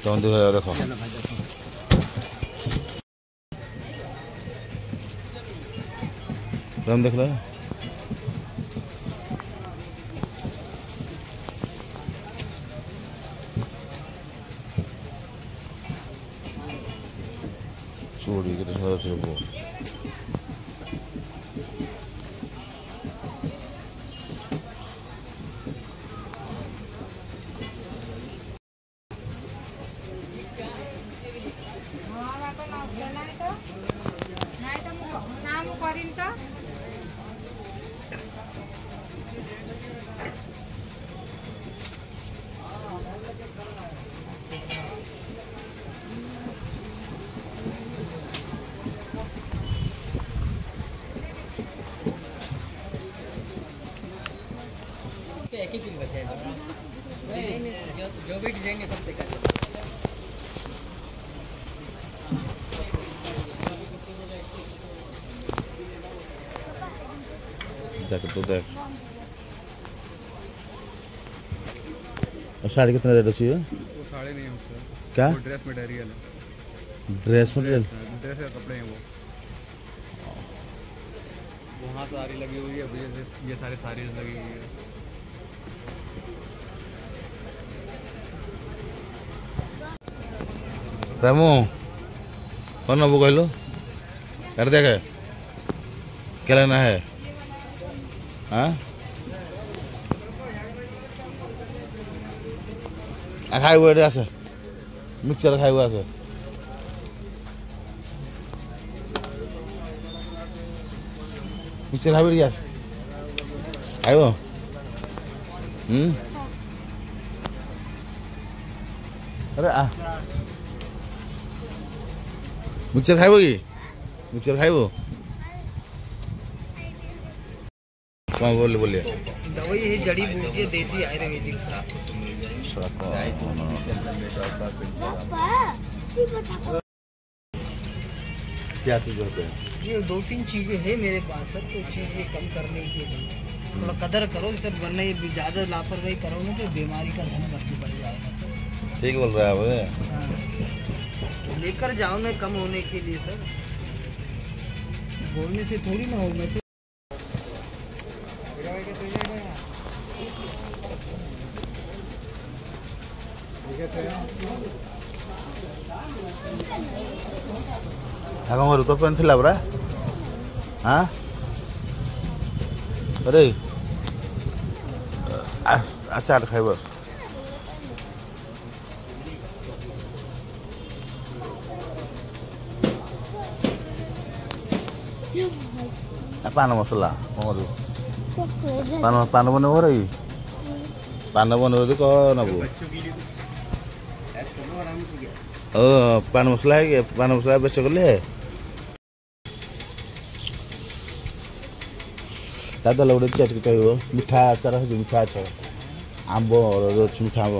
तुम देखो तुम देख लो चूड़ी के तो सारा एक ही चीज बचा है जो भी डिजाइन है सब देखा देख तो देख साड़ी कितने रेट अच्छी है? वो साड़ी नहीं है उसका क्या ड्रेस मटेरियल है ड्रेस मटेरियल ड्रेस के कपड़े हैं वो वहाँ साड़ी लगी हुई है ये सारे साड़ीज लगी हुई है रामू कौन नबू कहलो कर देखे क्या लेना है हाँ खाए हुए आसे मिक्सचर खाए हुए आसे मिक्सचर खाई आस खाइब अरे आ मिक्सचर खाइब कि मिक्सचर खाइब कौन बोलिए दवाई यही जड़ी बूटी है देसी आयुर्वेदिक क्या चीज होते हैं ये 2-3 चीजें हैं मेरे पास सर कुछ चीजें कम करने के लिए थोड़ा कदर करो सर वरना ये ज्यादा लापरवाही करोगे तो बीमारी का धन भर के पड़ जाएगा सर ठीक बोल रहा है आप हाँ। लेकर जाओ ना कम होने के लिए सर बोलने से थोड़ी ना होगा सर घर तो पेन थिला परा हाँ अरे चाट खाइब पान मसला पान बने रही पान बने कौन नबू पान मसला है पान मसला बेच गले दादा लोग चट के चाहिए मिठा आचार है मिठा आचार आंब रोज मिठा आंब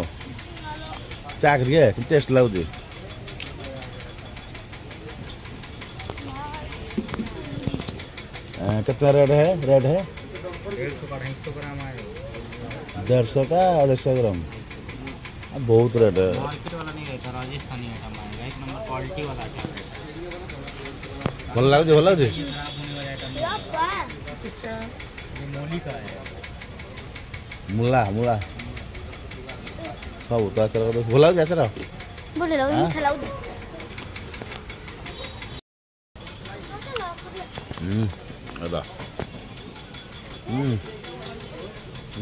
चा करिए टेस्ट लगुच कितना रेट है 150 ग्राम है 150 का 250 ग्राम बहुत रेट है मार्केट वाला नहीं रहता राजस्थानी आइटम आएगा 1 नंबर क्वालिटी वाला भल लगुच मूली का है मूला मूला सब तो आचार भल लगुच आचार बोले लो मीठा लाओ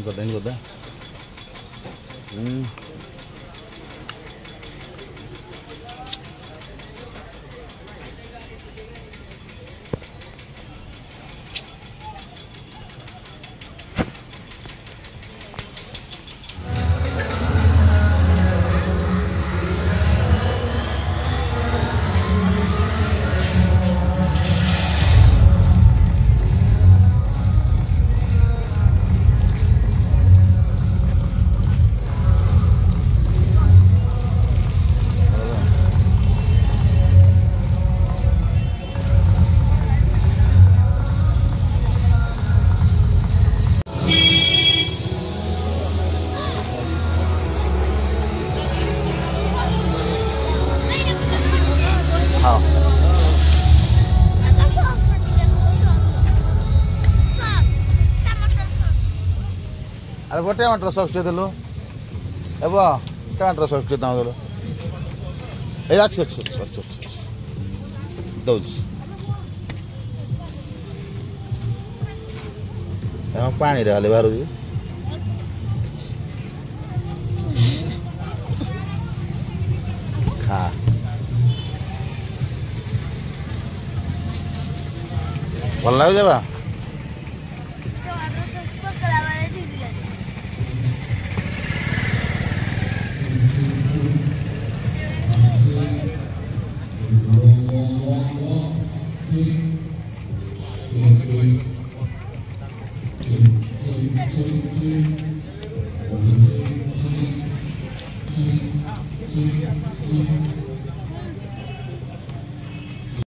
ada goda अरे वो टमाटर सॉस टे देलो ए बो टमाटर सॉस टे दाओ देलो ए अच्छा अच्छा अच्छा अच्छा दोज हम पानी रे हाले बारू खा भल लागु देबा टमाटर सॉस पकड़ा वाले दीदी लगे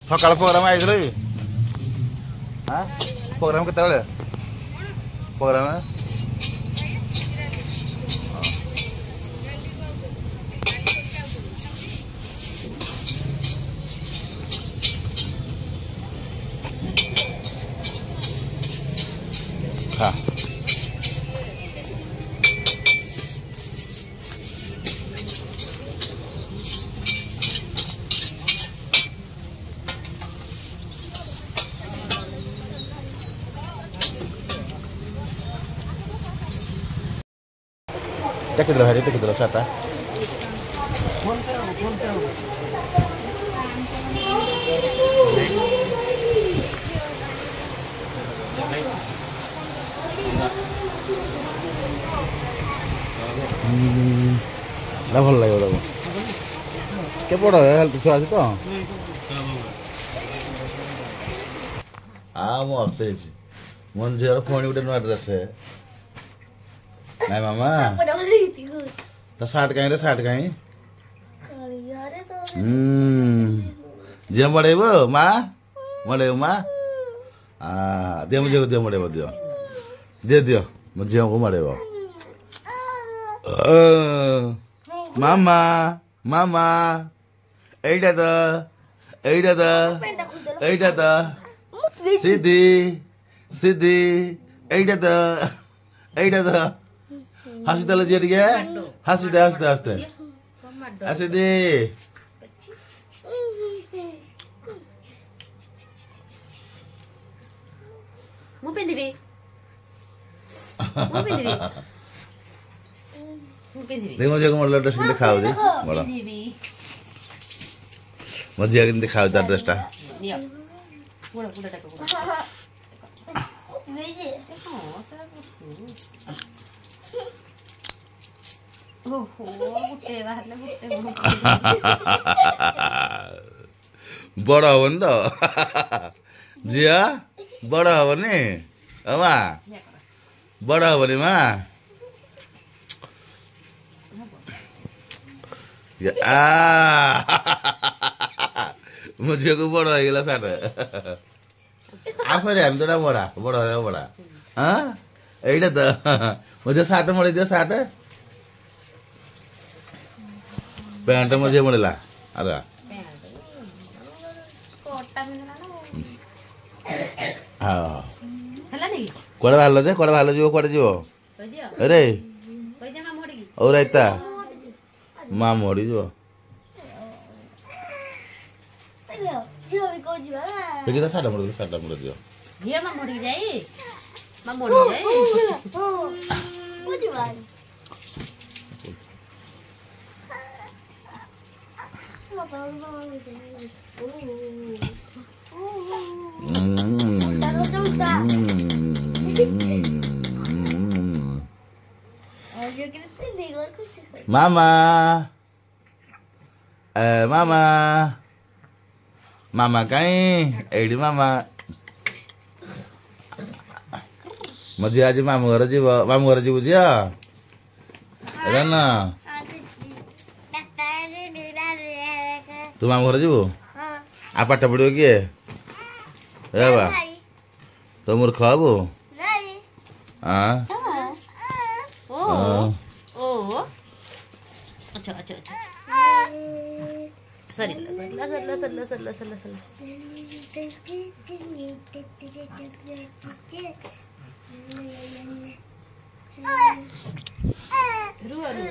सकाळ प्रोग्राम आइदिल हाँ प्रोग्राम केते बेले प्रोग्राम खा Dekat dulu hari dekat dulu sata. Dah ଭଲ ଲାଗିବ ତାକୁ କେ ବଡ଼ ହେଲ୍ଥ ଛୁଆ ଅଛି ତ ମୁଁ ମସ୍ତ ହେଇଛି ମୋ ଝିଅର ପୁଣି ଗୋଟେ ନୂଆ ଡ୍ରେସ୍ ନାଇଁ ମାମା पकड़ा वाले दीदी को ତା ସାର୍ଟ କାହିଁ ରେ ସାର୍ଟ କାହିଁ यारे तो ଝିଅ ମଡ଼େଇବ ମା ମଡ଼େଇବ ମା ଦିଅ ମୋ ଝିଅକୁ ଦିଅ ମଡ଼େଇବ ଦିଅ ଦିଅ ଦିଅ ମୋ ଝିଅକୁ ମଡ଼େଇବ ମାମା ମାମା ଏଇଟା ତ ଏଇଟା ତ ଏଇଟା ତ ସିଧି ସିଧି ଏଇଟା ତ ଏଇଟା ତ हसीदेल जी टे हसीदे हसीदे हसते हसीदे ମୁଁ ପିନ୍ଧିବି देख मुझे को मोडल ड्रेस किंतु खाओ दे मोडा मुझे किंतु खाओ ता ड्रेस ता दियो पुड़ा पुड़ा टाको दीदी ओहो गुटे बाहरले गुटे बड़ा हवन तो जिया बड़ा हवनी अमा बड़ा हवनी मा मुझे को बड़ा है साथ आप हम तो बड़ा बड़ा है बड़ा हाँ यही तो मुझे साथ मरे दियो साथ पैंट मुझे मिलला अरे कोटा मिलला ना हाँ हला नहीं कोड़े भालो जीवो कोड़े जीवो कह दियो अरे कह दे मां मोड़ी की और आइता मां मोड़ी जो जो भी को जीवा देखि त साटा मोड़ दियो झियो मां मोड़ी जाई मां मोड़ी जाई को जीवा Mama, mama, mama kain, di mama. Mau aja mamu gara jiwa dia. Rana. Tu mamu gara jiwa? Apa tak berdua kia? Ya ba? Tu murkha bu? Ah? ओ अच्छा अच्छा अच्छा सरिला सरिला सरिला सरिला सरिला सरिला सरिला baru.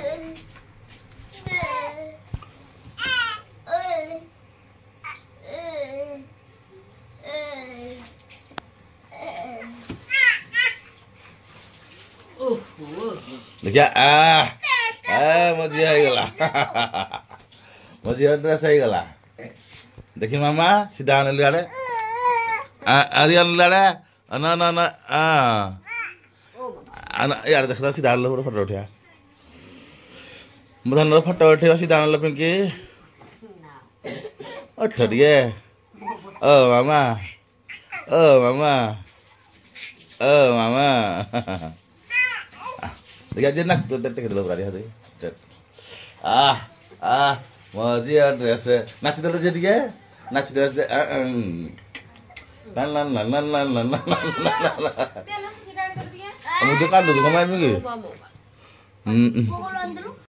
देखिए मजी आइगला मजी ड्रेस आइगला देखि मामा सीधा आने लड़े आदि आने लड़े ना ना ना यार देखता सीधा आने लो फोटो उठा मुझे ना फोटो उठा सीधा आने लो पिंकी अच्छा ठीक है मामा मामा मामा देखिए आज ना तो देखते किधर लोग आ रहे हैं मजी ड्रेस नाच दे जे ठीक है नाच दे ला ला ला ला ला ला ला मुझे काट दो मैं भी